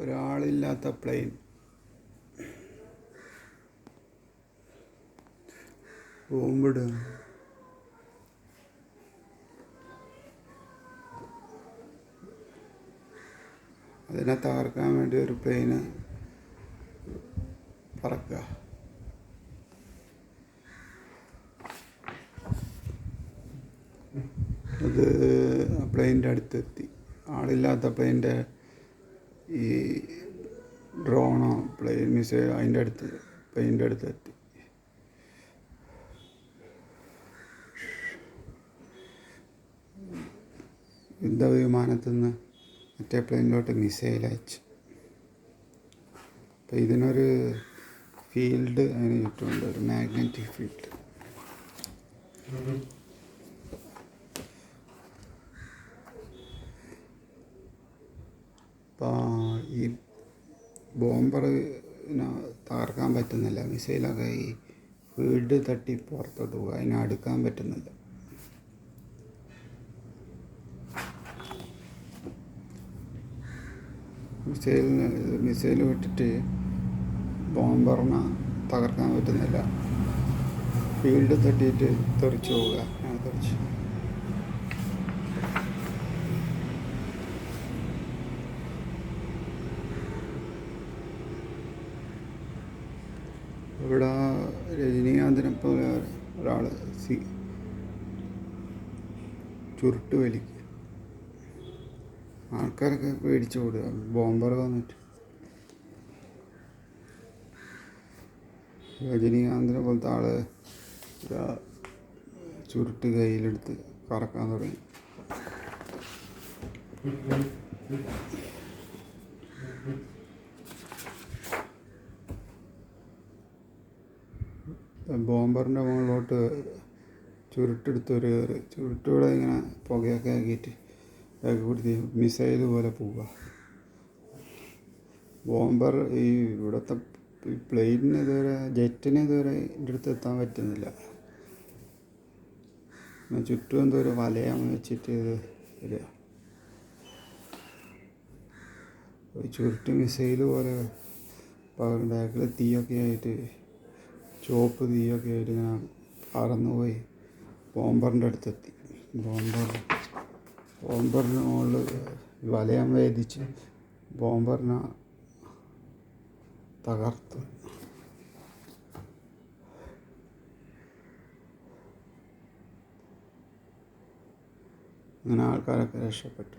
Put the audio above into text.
ഒരാളില്ലാത്ത plain. ബോംബിടുക. അതിനെ തകർക്കാൻ വേണ്ടി ഒരു പ്ലെയിന് പറക്കുക. അത് പ്ലെയിൻ്റെ അടുത്തെത്തി. ആളില്ലാത്ത പ്ലെയിൻ്റെ ഈ ഡ്രോണോ പ്ലെയിൻ മിസൈൽ അതിൻ്റെ പ്ലെയിൻ്റെ അടുത്തെത്തി. യുദ്ധവിമാനത്തിൽ നിന്ന് മറ്റേ പ്ലെയിനിലോട്ട് മിസൈൽ അയച്ചു. അപ്പം ഇതിനൊരു ഫീൽഡ് അതിന് ചുറ്റുമുണ്ട്, ഒരു മാഗ്നറ്റിക് ഫീൽഡ്. അപ്പോൾ ഈ ബോംബറിനെ തകർക്കാൻ പറ്റുന്നില്ല. മിസൈലൊക്കെ ഈ ഫീൽഡ് തട്ടി പുറത്തോട്ട് പോകുക, അതിനെ അടുക്കാൻ പറ്റുന്നില്ല. മിസൈൽ വിട്ടിട്ട് ബോംബറിനെ തകർക്കാൻ പറ്റുന്നില്ല. ഫീൽഡ് തട്ടിയിട്ട് തെറിച്ചു പോവുക. തെറിച്ചു ഇവിടെ രജനീകാന്തിനെ പോലെ ഒരാൾ ചുരുട്ട് വലിക്കുക. ആൾക്കാരൊക്കെ പേടിച്ചു ഓടുക, ബോംബർ വന്നിട്ട്. രജനീകാന്തിനെ പോലത്തെ ആള് ചുരുട്ട് കയ്യിലെടുത്ത് കറക്കാൻ തുടങ്ങി. ബോംബറിൻ്റെ മുകളിലോട്ട് ചുരുട്ടെടുത്തൊരു കയറി. ചുരുട്ടൂടെ ഇങ്ങനെ പുകയൊക്കെ ആക്കിയിട്ട് കൊടുത്തി മിസൈൽ പോലെ പോവുക. ബോംബർ ഈ ഇവിടുത്തെ പ്ലെയിനിന് ജെറ്റിന് ഇതുവരെ എൻ്റെ അടുത്ത് എത്താൻ പറ്റുന്നില്ല. ചുറ്റും എന്തോ ഒരു വലയം വെച്ചിട്ട് വരിക. ചുരുട്ട് മിസൈൽ പോലെ ബാക്കിൽ തീയൊക്കെ ആയിട്ട്, ചുവപ്പ് തീയൊക്കെ ആയിട്ട് ഇങ്ങനെ പറന്നുപോയി ബോംബറിൻ്റെ അടുത്തെത്തി. ബോംബറിന് മുകളിൽ വലയം വേദിച്ച് ബോംബറിനെ തകർത്തു. അങ്ങനെ ആൾക്കാരൊക്കെ രക്ഷപ്പെട്ടു.